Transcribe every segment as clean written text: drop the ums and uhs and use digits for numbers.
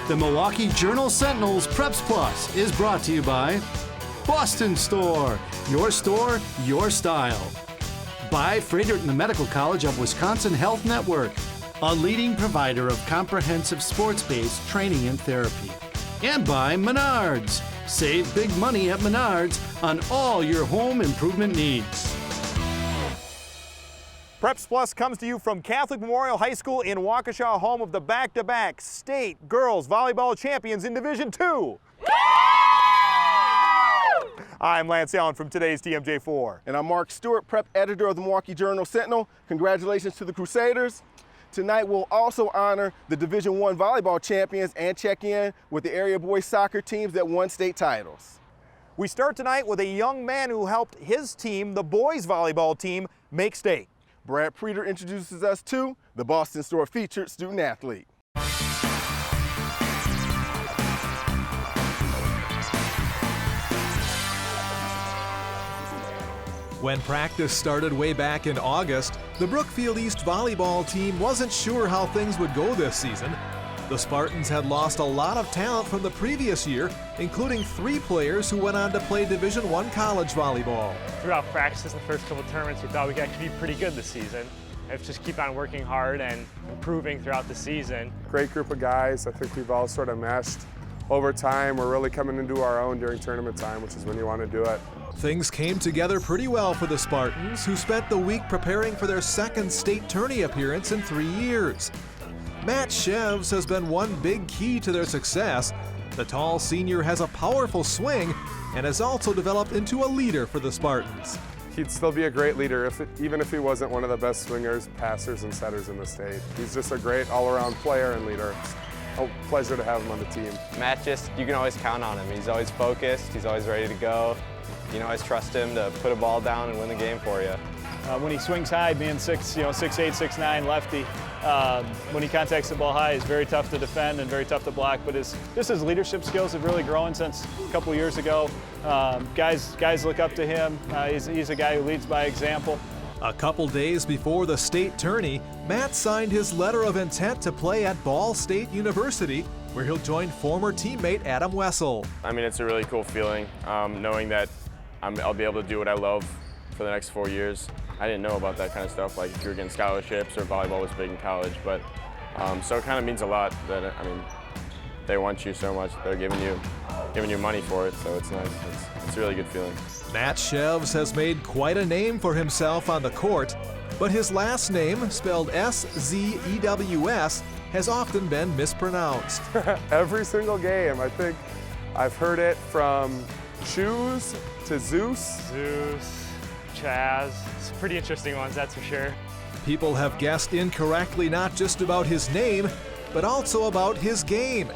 The Milwaukee Journal Sentinel's Preps Plus is brought to you by Boston Store, your style. By Frederick and the Medical College of Wisconsin Health Network, a leading provider of comprehensive sports-based training and therapy. And by Menards. Save big money at Menards on all your home improvement needs. Preps Plus comes to you from Catholic Memorial High School in Waukesha, home of the back-to-back state girls volleyball champions in Division II. I'm Lance Allen from today's TMJ4. And I'm Mark Stewart, prep editor of the Milwaukee Journal Sentinel. Congratulations to the Crusaders. Tonight we'll also honor the Division I volleyball champions and check in with the area boys soccer teams that won state titles. We start tonight with a young man who helped his team, the boys volleyball team, make state. Brad Preeter introduces us to the Boston Store featured student athlete. When practice started way back in August, the Brookfield East volleyball team wasn't sure how things would go this season. The Spartans had lost a lot of talent from the previous year, including 3 players who went on to play Division I college volleyball. Throughout practice in the first couple of tournaments, we thought we could actually be pretty good this season. If just keep on working hard and improving throughout the season. Great group of guys. I think we've all sort of meshed over time. We're really coming into our own during tournament time, which is when you want to do it. Things came together pretty well for the Spartans, who spent the week preparing for their second state tourney appearance in 3 years. Matt Shevs has been one big key to their success. The tall senior has a powerful swing and has also developed into a leader for the Spartans. He'd still be a great leader even if he wasn't one of the best swingers, passers, and setters in the state. He's just a great all-around player and leader. It's a pleasure to have him on the team. Matt, you can always count on him. He's always focused. He's always ready to go. You can always trust him to put a ball down and win the game for you. When he swings high, being 6'8", 6'9", lefty, when he contacts the ball high, it's very tough to defend and very tough to block. But his leadership skills have really grown since a couple of years ago. Guys look up to him. He's a guy who leads by example. A couple days before the state tourney, Matt signed his letter of intent to play at Ball State University, where he'll join former teammate Adam Wessel. I mean, it's a really cool feeling, knowing that I'll be able to do what I love for the next 4 years. I didn't know about that kind of stuff, like if you were getting scholarships or volleyball was big in college, but so it kind of means a lot that, I mean, they want you so much, they're giving you money for it, so it's nice. It's a really good feeling. Matt Shevs has made quite a name for himself on the court, but his last name, spelled S-Z-E-W-S, has often been mispronounced. Every single game, I think I've heard it from Shoes to Zeus. Zeus, Chaz, some pretty interesting ones, that's for sure. People have guessed incorrectly not just about his name, but also about his game.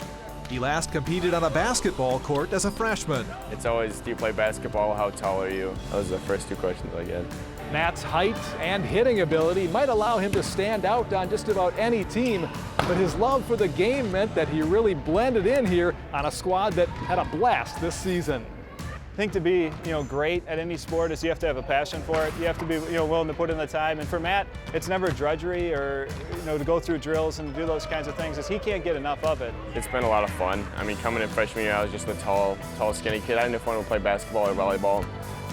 He last competed on a basketball court as a freshman. It's always, do you play basketball? How tall are you? Those are the first 2 questions I get. Matt's height and hitting ability might allow him to stand out on just about any team, but his love for the game meant that he really blended in here on a squad that had a blast this season. I think to be great at any sport is you have to have a passion for it. You have to be willing to put in the time. And for Matt, it's never drudgery or to go through drills and do those kinds of things, as he can't get enough of it. It's been a lot of fun. I mean, coming in freshman year, I was just a tall, skinny kid. I didn't know if I wanted to play basketball or volleyball,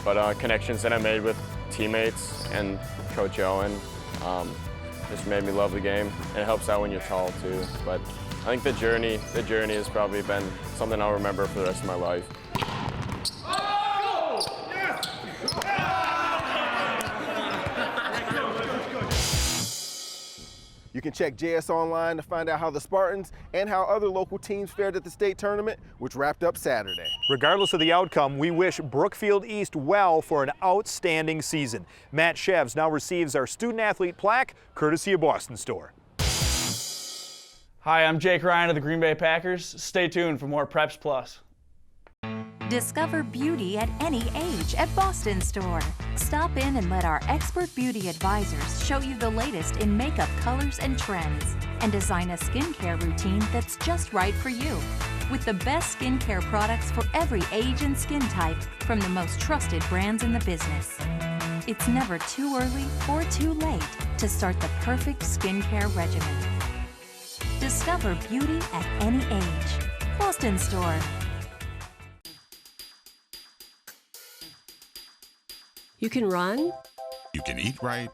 but connections that I made with teammates and Coach Owen just made me love the game, and it helps out when you're tall too. But I think the journey has probably been something I'll remember for the rest of my life. You can check JS Online to find out how the Spartans and how other local teams fared at the state tournament, which wrapped up Saturday. Regardless of the outcome, we wish Brookfield East well for an outstanding season. Matt Shevs now receives our student athlete plaque, courtesy of Boston Store. Hi, I'm Jake Ryan of the Green Bay Packers. Stay tuned for more Preps Plus. Discover beauty at any age at Boston Store. Stop in and let our expert beauty advisors show you the latest in makeup colors and trends, and design a skincare routine that's just right for you. With the best skincare products for every age and skin type from the most trusted brands in the business. It's never too early or too late to start the perfect skincare regimen. Discover beauty at any age. Boston Store. You can run. You can eat right.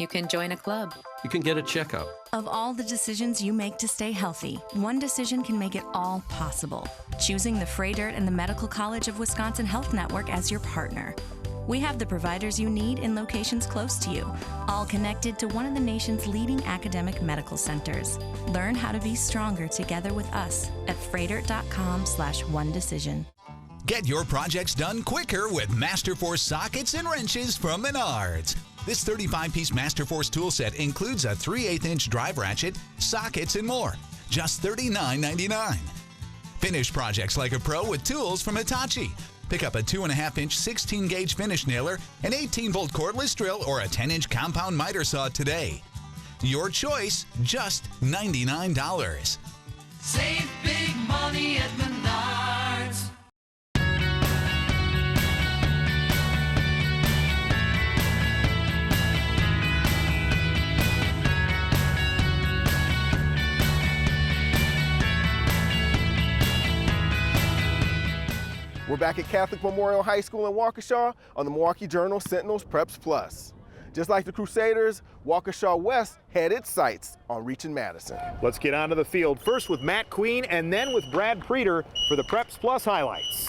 You can join a club. You can get a checkup. Of all the decisions you make to stay healthy, one decision can make it all possible. Choosing the Froedtert and the Medical College of Wisconsin Health Network as your partner. We have the providers you need in locations close to you, all connected to one of the nation's leading academic medical centers. Learn how to be stronger together with us at froedtert.com/onedecision. Get your projects done quicker with Masterforce sockets and wrenches from Menards. This 35-piece Masterforce tool set includes a 3/8-inch drive ratchet, sockets, and more. Just $39.99. Finish projects like a pro with tools from Hitachi. Pick up a 2.5-inch 16-gauge finish nailer, an 18-volt cordless drill, or a 10-inch compound miter saw today. Your choice, just $99. Save big money at Menards. We're back at Catholic Memorial High School in Waukesha on the Milwaukee Journal Sentinels Preps Plus. Just like the Crusaders, Waukesha West had its sights on reaching Madison. Let's get onto the field, first with Matt Queen and then with Brad Preeter for the Preps Plus highlights.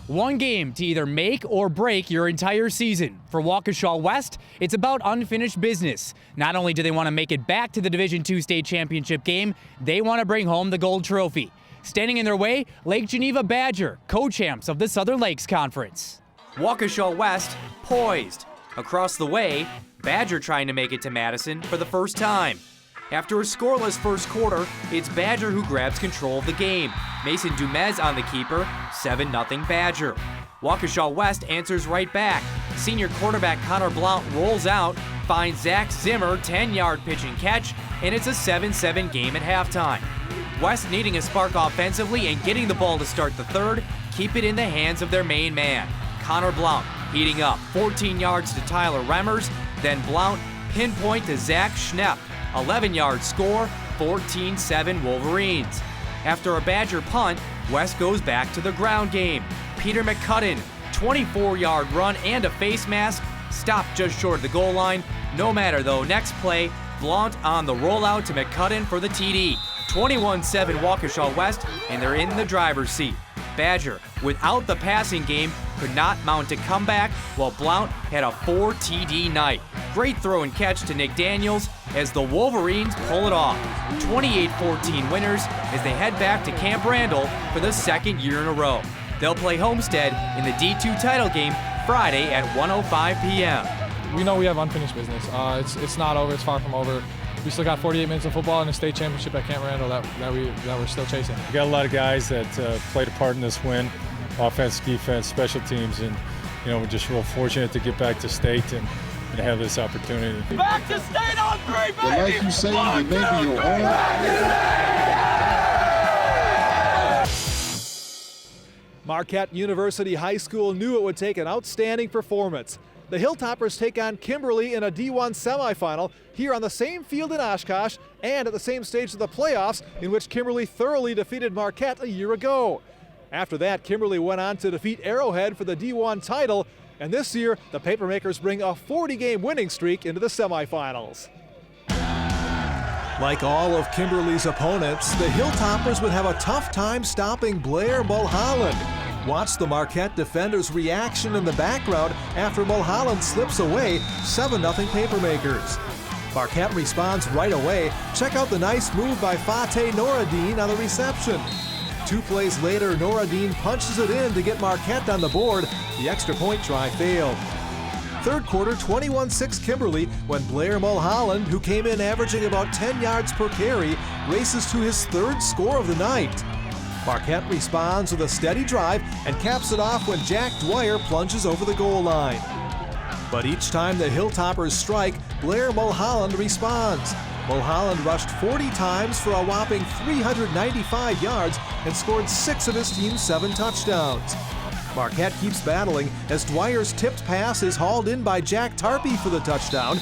One game to either make or break your entire season. For Waukesha West, it's about unfinished business. Not only do they want to make it back to the Division II state championship game, they want to bring home the gold trophy. Standing in their way, Lake Geneva Badger, co-champs of the Southern Lakes Conference. Waukesha West poised. Across the way, Badger trying to make it to Madison for the first time. After a scoreless first quarter, it's Badger who grabs control of the game. Mason Dumez on the keeper, 7-0 Badger. Waukesha West answers right back. Senior quarterback Connor Blount rolls out, finds Zach Zimmer, 10-yard pitch and catch, and it's a 7-7 game at halftime. West needing a spark offensively and getting the ball to start the third, keep it in the hands of their main man. Connor Blount heating up, 14 yards to Tyler Remmers, then Blount pinpoint to Zach Schnepp. 11-yard score, 14-7 Wolverines. After a Badger punt, West goes back to the ground game. Peter McCudden, 24-yard run and a face mask, stopped just short of the goal line. No matter though, next play, Blount on the rollout to McCudden for the TD. 21-7 Waukesha West, and they're in the driver's seat. Badger, without the passing game, could not mount a comeback, while Blount had a 4 TD night. Great throw and catch to Nick Daniels as the Wolverines pull it off. 28-14 winners as they head back to Camp Randall for the second year in a row. They'll play Homestead in the D2 title game Friday at 1:05 p.m. We know we have unfinished business. It's not over. It's far from over. We still got 48 minutes of football and a state championship at Camp Randall that we're still chasing. We got a lot of guys that played a part in this win, offense, defense, special teams, and we're just real fortunate to get back to state and have this opportunity. Back to state on 3, baby! But like you say, it may be your own. Marquette University High School knew it would take an outstanding performance. The Hilltoppers take on Kimberly in a D1 semifinal here on the same field in Oshkosh and at the same stage of the playoffs in which Kimberly thoroughly defeated Marquette a year ago. After that, Kimberly went on to defeat Arrowhead for the D1 title, and this year the Papermakers bring a 40-game winning streak into the semifinals. Like all of Kimberly's opponents, the Hilltoppers would have a tough time stopping Blair Mulholland. Watch the Marquette defenders' reaction in the background after Mulholland slips away, 7-0 Papermakers. Marquette responds right away. Check out the nice move by Fateh Noureddin on the reception. 2 plays later, Noureddin punches it in to get Marquette on the board. The extra point try failed. Third quarter, 21-6 Kimberly, when Blair Mulholland, who came in averaging about 10 yards per carry, races to his 3rd score of the night. Marquette responds with a steady drive and caps it off when Jack Dwyer plunges over the goal line. But each time the Hilltoppers strike, Blair Mulholland responds. Mulholland rushed 40 times for a whopping 395 yards and scored 6 of his team's 7 touchdowns. Marquette keeps battling as Dwyer's tipped pass is hauled in by Jack Tarpey for the touchdown,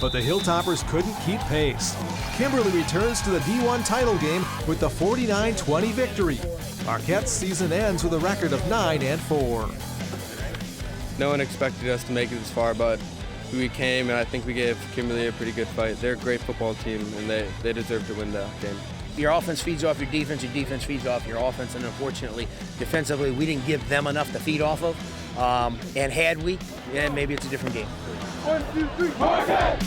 but the Hilltoppers couldn't keep pace. Kimberly returns to the D1 title game with the 49-20 victory. Marquette's season ends with a record of 9-4. No one expected us to make it this far, but we came, and I think we gave Kimberly a pretty good fight. They're a great football team, and they deserve to win that game. Your offense feeds off your defense feeds off your offense, and unfortunately, defensively, we didn't give them enough to feed off of. And had we, then maybe it's a different game. 1, 2, 3, Marquette!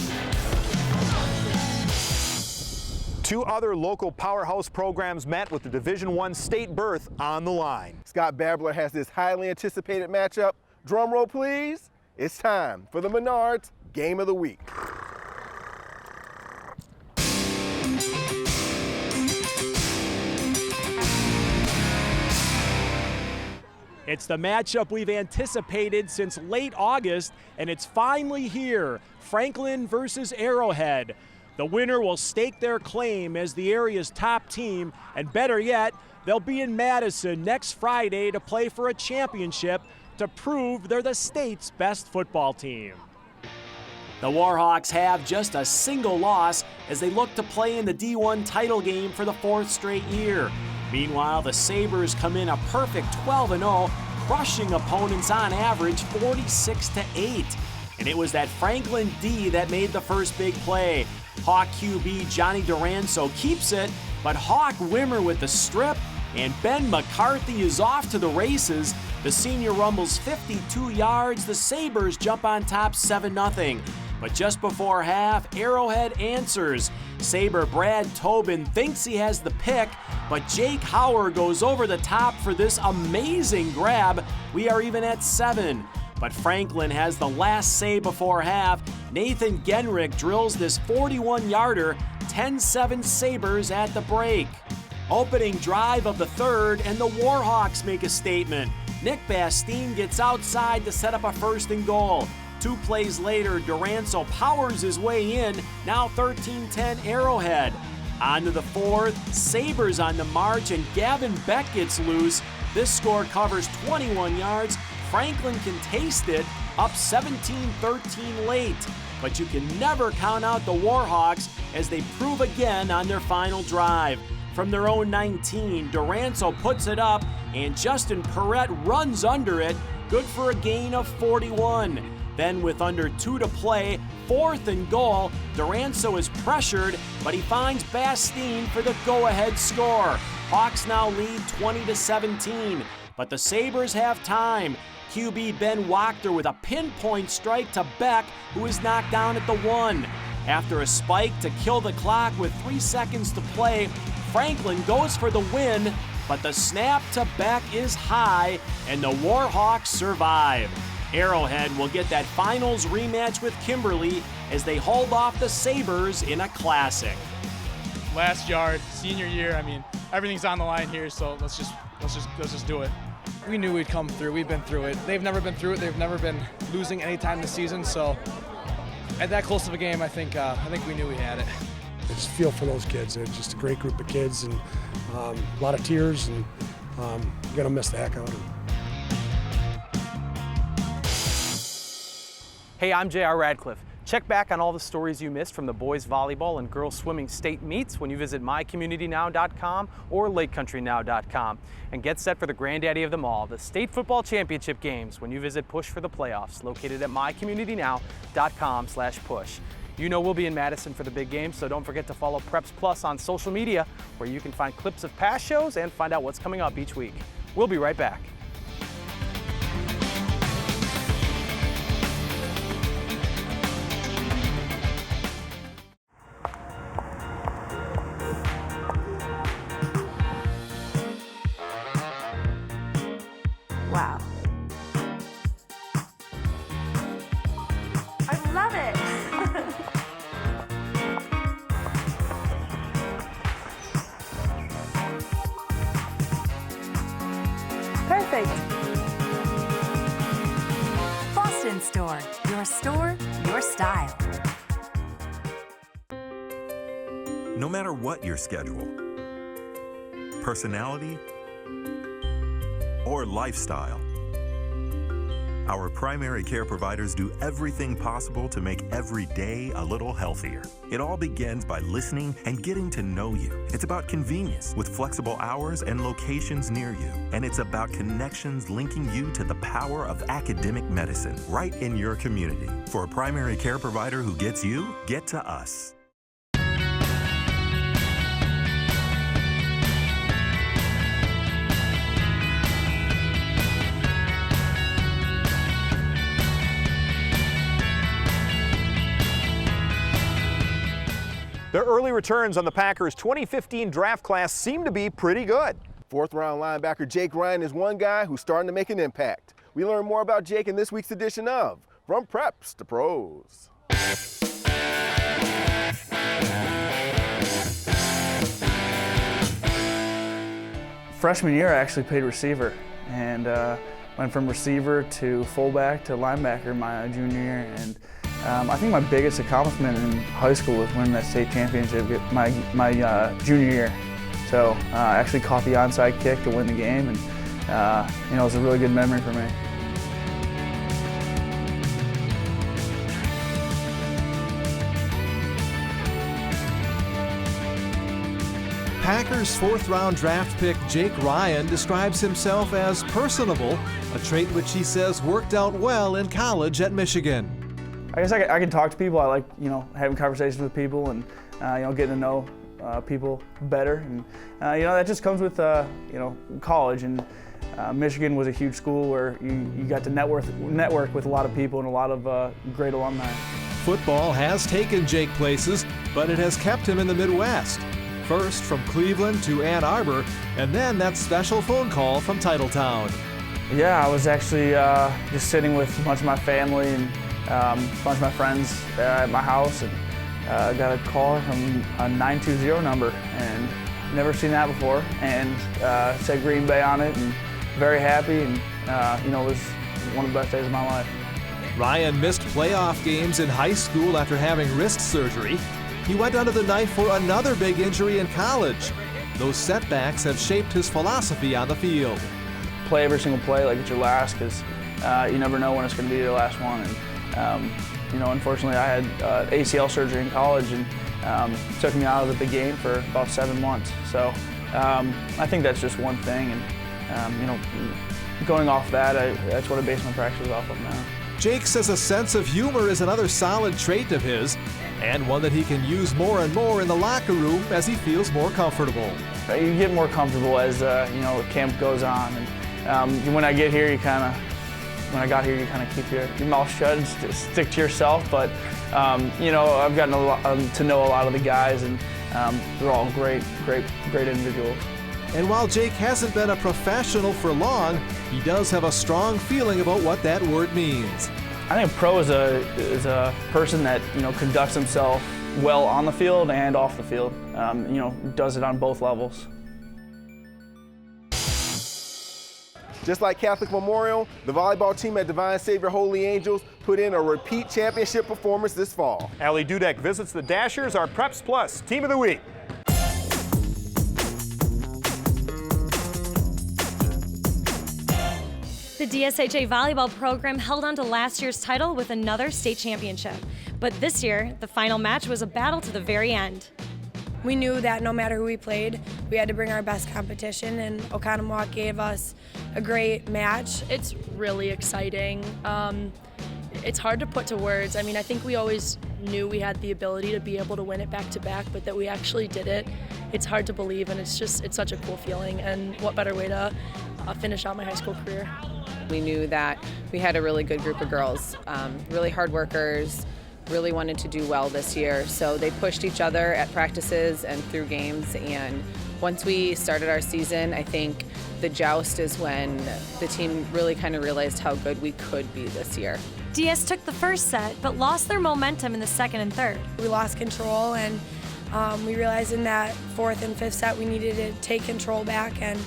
2 other local powerhouse programs met with the Division I state berth on the line. Scott Babler has this highly anticipated matchup. Drum roll, please. It's time for the Menards Game of the Week. It's the matchup we've anticipated since late August, and it's finally here. Franklin versus Arrowhead. The winner will stake their claim as the area's top team, and better yet, they'll be in Madison next Friday to play for a championship to prove they're the state's best football team. The Warhawks have just a single loss as they look to play in the D1 title game for the 4th straight year. Meanwhile, the Sabres come in a perfect 12-0, crushing opponents on average 46-8. And it was that Franklin D that made the first big play. Hawk QB Johnny Duranso keeps it, but Hawk Wimmer with the strip, and Ben McCarthy is off to the races. The senior rumbles 52 yards. The Sabres jump on top 7-0. But just before half, Arrowhead answers. Sabre Brad Tobin thinks he has the pick, but Jake Hauer goes over the top for this amazing grab. We are even at 7. But Franklin has the last say before half. Nathan Genrick drills this 41-yarder, 10-7 Sabres at the break. Opening drive of the 3rd, and the Warhawks make a statement. Nick Bastine gets outside to set up a 1st and goal. 2 plays later, Duranso powers his way in, now 13-10 Arrowhead. On to the 4th, Sabres on the march, and Gavin Beck gets loose. This score covers 21 yards. Franklin can taste it, up 17-13 late. But you can never count out the Warhawks as they prove again on their final drive. From their own 19, Duranso puts it up, and Justin Perrette runs under it, good for a gain of 41. Then with under 2 to play, 4th and goal, Duranso is pressured, but he finds Bastine for the go-ahead score. Hawks now lead 20-17, but the Sabres have time. QB Ben Wachter with a pinpoint strike to Beck, who is knocked down at the 1. After a spike to kill the clock with 3 seconds to play, Franklin goes for the win, but the snap to Beck is high, and the Warhawks survive. Arrowhead will get that finals rematch with Kimberly as they hold off the Sabres in a classic. Last yard, senior year, I mean, everything's on the line here, so let's just do it. We knew we'd come through. We've been through it. They've never been through it. They've never been losing any time this season, so at that close of a game, I think we knew we had it. I just feel for those kids. They're just a great group of kids, and a lot of tears, and you're gonna miss the heck out of them. Hey, I'm J.R. Radcliffe. Check back on all the stories you missed from the boys volleyball and girls swimming state meets when you visit mycommunitynow.com or lakecountrynow.com. And get set for the granddaddy of them all, the state football championship games, when you visit Push for the Playoffs, located at mycommunitynow.com/push. You know we'll be in Madison for the big game, so don't forget to follow Preps Plus on social media, where you can find clips of past shows and find out what's coming up each week. We'll be right back. Wow. I love it. Perfect. Boston Store, your style. No matter what your schedule, personality, or lifestyle, Our primary care providers do everything possible to make every day a little healthier. It all begins by listening and getting to know you. It's about convenience with flexible hours and locations near you. And it's about connections linking you to the power of academic medicine right in your community. For a primary care provider who gets you, get to us. The early returns on the Packers' 2015 draft class seem to be pretty good. Fourth-round linebacker Jake Ryan is one guy who's starting to make an impact. We learn more about Jake in this week's edition of From Preps to Pros. Freshman year, I actually played receiver and went from receiver to fullback to linebacker my junior year. And I think my biggest accomplishment in high school was winning that state championship my junior year. So I actually caught the onside kick to win the game, and it was a really good memory for me. Packers fourth-round draft pick Jake Ryan describes himself as personable, a trait which he says worked out well in college at Michigan. I guess I can talk to people. I like, having conversations with people and, getting to know people better. And, that just comes with, college. And Michigan was a huge school where you got to network with a lot of people and a lot of great alumni. Football has taken Jake places, but it has kept him in the Midwest. First from Cleveland to Ann Arbor, and then that special phone call from Titletown. Yeah, I was actually just sitting with a bunch of my family and a bunch of my friends at my house, and got a call from a 920 number, and never seen that before, and said Green Bay on it, and very happy, and it was one of the best days of my life. Ryan missed playoff games in high school after having wrist surgery. He went under the knife for another big injury in college. Those setbacks have shaped his philosophy on the field. Play every single play like it's your last, because you never know when it's going to be your last one. And, unfortunately, I had ACL surgery in college, and took me out of the game for about 7 months. So I think that's just one thing, and going off that, that's what I base my practice off of now. Jake says a sense of humor is another solid trait of his, and one that he can use more and more in the locker room as he feels more comfortable. You get more comfortable as camp goes on, and when I got here, you kind of keep your mouth shut and stick to yourself. But I've gotten to know a lot of the guys, and they're all great individuals. And while Jake hasn't been a professional for long, he does have a strong feeling about what that word means. I think a pro is a person that conducts himself well on the field and off the field. Does it on both levels. Just like Catholic Memorial, the volleyball team at Divine Savior Holy Angels put in a repeat championship performance this fall. Allie Dudek visits the Dashers, our Preps Plus Team of the Week. The DSHA volleyball program held on to last year's title with another state championship. But this year, the final match was a battle to the very end. We knew that no matter who we played, we had to bring our best competition, and Oconomowoc gave us a great match. It's really exciting. It's hard to put to words. I mean, I think we always knew we had the ability to be able to win it back-to-back, but that we actually did it, it's hard to believe, and it's such a cool feeling, and what better way to finish out my high school career. We knew that we had a really good group of girls, really hard workers, really wanted to do well this year. So they pushed each other at practices and through games. And once we started our season, I think the joust is when the team really kind of realized how good we could be this year. DS took the first set, but lost their momentum in the second and third. We lost control, and we realized in that fourth and fifth set we needed to take control back and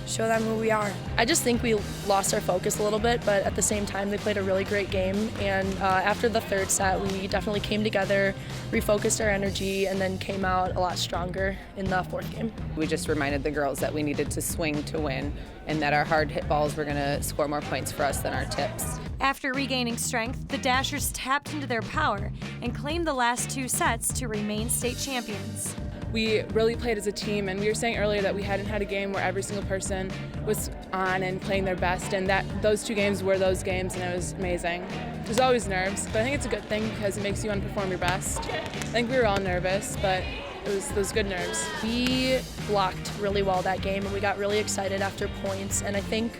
show them who we are. I just think we lost our focus a little bit, but at the same time they played a really great game, and after the third set we definitely came together, refocused our energy, and then came out a lot stronger in the fourth game. We just reminded the girls that we needed to swing to win, and that our hard hit balls were going to score more points for us than our tips. After regaining strength, the Dashers tapped into their power and claimed the last 2 sets to remain state champions. We really played as a team, and we were saying earlier that we hadn't had a game where every single person was on and playing their best, and that those 2 games were those games, and it was amazing. There's always nerves, but I think it's a good thing because it makes you want to perform your best. I think we were all nervous, but it was those good nerves. We blocked really well that game, and we got really excited after points, and I think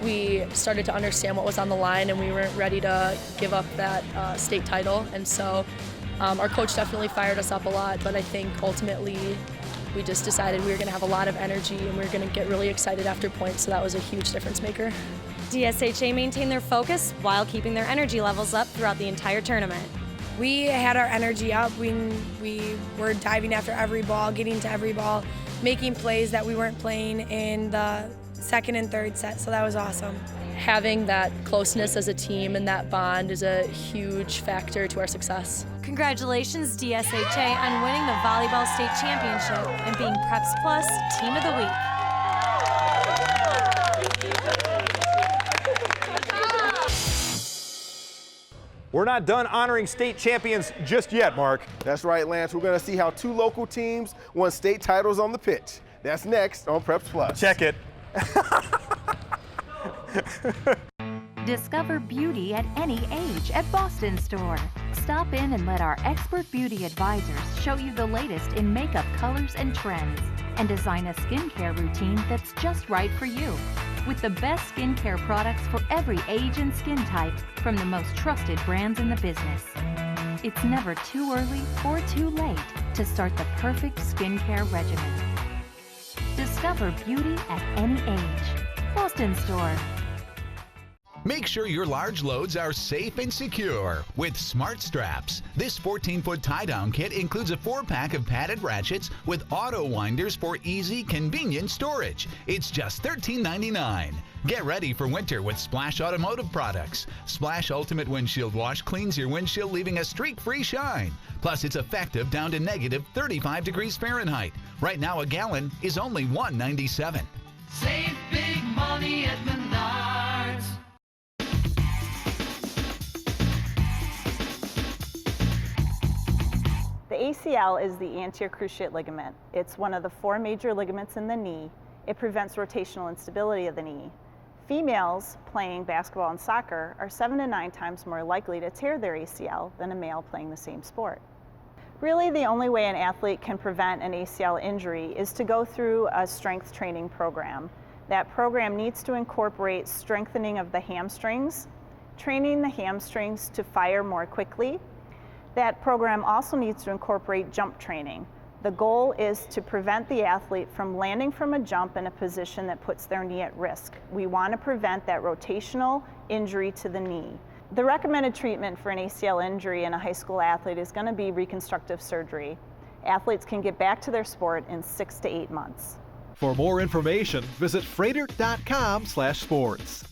we started to understand what was on the line, and we weren't ready to give up that state title, and so our coach definitely fired us up a lot, but I think ultimately we just decided we were going to have a lot of energy and we were going to get really excited after points, so that was a huge difference maker. DSHA maintained their focus while keeping their energy levels up throughout the entire tournament. We had our energy up. We were diving after every ball, getting to every ball, making plays that we weren't playing in the second and third set, so that was awesome. Having that closeness as a team and that bond is a huge factor to our success. Congratulations, DSHA, on winning the Volleyball State Championship and being Preps Plus Team of the Week. We're not done honoring state champions just yet, Mark. That's right, Lance. We're going to see how 2 local teams won state titles on the pitch. That's next on Preps Plus. Check it. Discover beauty at any age at Boston Store. Stop in and let our expert beauty advisors show you the latest in makeup colors and trends and design a skincare routine that's just right for you. With the best skincare products for every age and skin type from the most trusted brands in the business. It's never too early or too late to start the perfect skincare regimen. Discover beauty at any age. Boston Store. Make sure your large loads are safe and secure with Smart Straps. This 14-foot tie-down kit includes a 4-pack of padded ratchets with auto winders for easy, convenient storage. It's just $13.99. Get ready for winter with Splash Automotive products. Splash Ultimate Windshield Wash cleans your windshield, leaving a streak-free shine. Plus, it's effective down to negative 35 degrees Fahrenheit. Right now, a gallon is only $1.97. Save big money at Menards. The ACL is the anterior cruciate ligament. It's one of the 4 major ligaments in the knee. It prevents rotational instability of the knee. Females playing basketball and soccer are 7 to 9 times more likely to tear their ACL than a male playing the same sport. Really, the only way an athlete can prevent an ACL injury is to go through a strength training program. That program needs to incorporate strengthening of the hamstrings, training the hamstrings to fire more quickly. That program also needs to incorporate jump training. The goal is to prevent the athlete from landing from a jump in a position that puts their knee at risk. We want to prevent that rotational injury to the knee. The recommended treatment for an ACL injury in a high school athlete is going to be reconstructive surgery. Athletes can get back to their sport in 6 to 8 months. For more information, visit freighter.com/sports.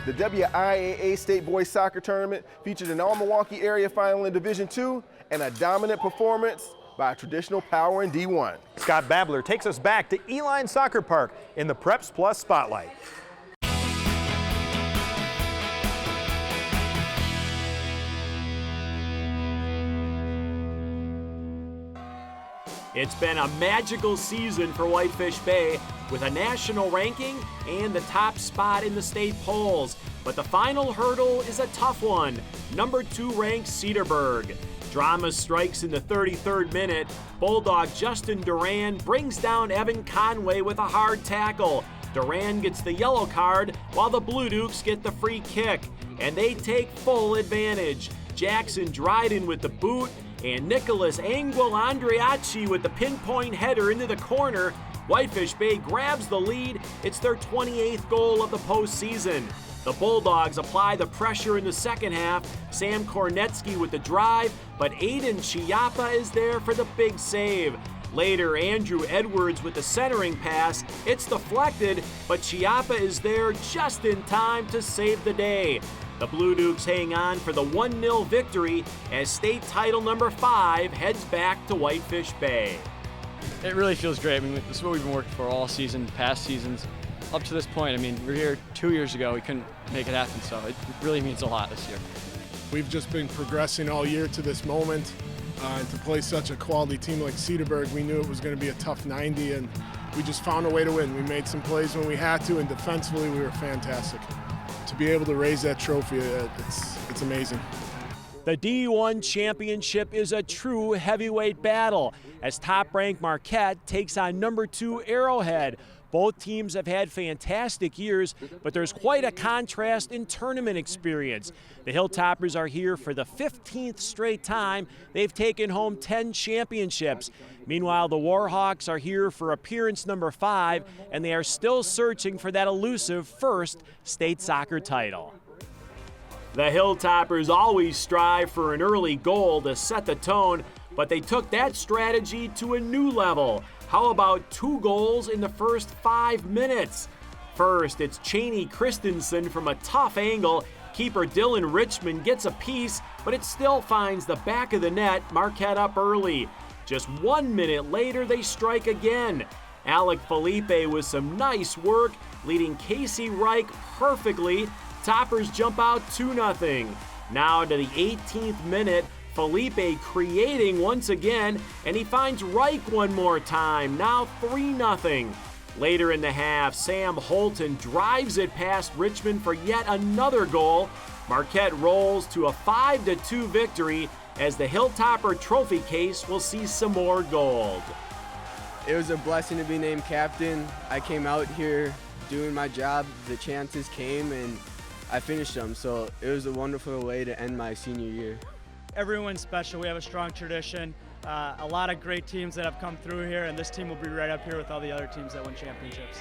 The WIAA State Boys Soccer Tournament featured an all-Milwaukee area final in Division II and a dominant performance by a traditional power in D1. Scott Babler takes us back to Eline Soccer Park in the Preps Plus Spotlight. It's been a magical season for Whitefish Bay with a national ranking and the top spot in the state polls. But the final hurdle is a tough one. Number 2 ranked Cedarburg. Drama strikes in the 33rd minute. Bulldog Justin Duran brings down Evan Conway with a hard tackle. Duran gets the yellow card while the Blue Dukes get the free kick. And they take full advantage. Jackson Dryden with the boot and Nicholas Anguil Andreacci with the pinpoint header into the corner. Whitefish Bay grabs the lead. It's their 28th goal of the postseason. The Bulldogs apply the pressure in the second half. Sam Kornetsky with the drive, but Aiden Chiappa is there for the big save. Later, Andrew Edwards with the centering pass. It's deflected, but Chiappa is there just in time to save the day. The Blue Dukes hang on for the 1-0 victory as state title number 5 heads back to Whitefish Bay. It really feels great. I mean, this is what we've been working for all season, past seasons. Up to this point, I mean, we were here 2 years ago. We couldn't make it happen, so it really means a lot this year. We've just been progressing all year to this moment. And to play such a quality team like Cedarburg, we knew it was going to be a tough 90, and we just found a way to win. We made some plays when we had to, and defensively we were fantastic. To be able to raise that trophy, it's amazing. The D1 championship is a true heavyweight battle as top-ranked Marquette takes on number 2 Arrowhead. Both teams have had fantastic years, but there's quite a contrast in tournament experience. The Hilltoppers are here for the 15th straight time. They've taken home 10 championships. Meanwhile, the Warhawks are here for appearance number 5, and they are still searching for that elusive first state soccer title. The Hilltoppers always strive for an early goal to set the tone, but they took that strategy to a new level. How about 2 goals in the first 5 minutes? First, it's Cheney Christensen from a tough angle. Keeper Dylan Richmond gets a piece, but it still finds the back of the net, Marquette up early. Just 1 minute later, they strike again. Alec Felipe with some nice work, leading Casey Reich perfectly. Toppers jump out 2-0. Now to the 18th minute, Felipe creating once again, and he finds Reich one more time, now 3-0. Later in the half, Sam Holton drives it past Richmond for yet another goal. Marquette rolls to a 5-2 victory as the Hilltopper trophy case will see some more gold. It was a blessing to be named captain. I came out here doing my job, the chances came, and I finished them, so it was a wonderful way to end my senior year. Everyone's special. We have a strong tradition. A lot of great teams that have come through here, and this team will be right up here with all the other teams that win championships.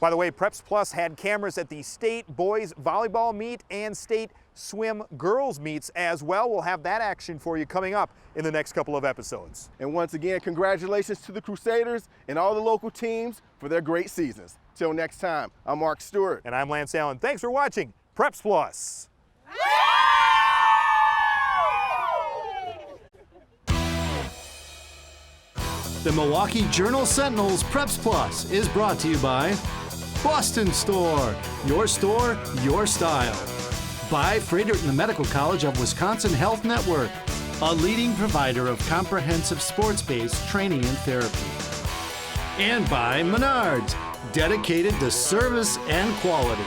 By the way, Preps Plus had cameras at the state boys volleyball meet and state swim girls meets as well. We'll have that action for you coming up in the next couple of episodes. And once again, congratulations to the Crusaders and all the local teams for their great seasons. Till next time, I'm Mark Stewart. And I'm Lance Allen. Thanks for watching Preps Plus. The Milwaukee Journal-Sentinel's Preps Plus is brought to you by Boston Store, your store, your style. By Fredericton Medical College of Wisconsin Health Network, a leading provider of comprehensive sports-based training and therapy. And by Menards, dedicated to service and quality.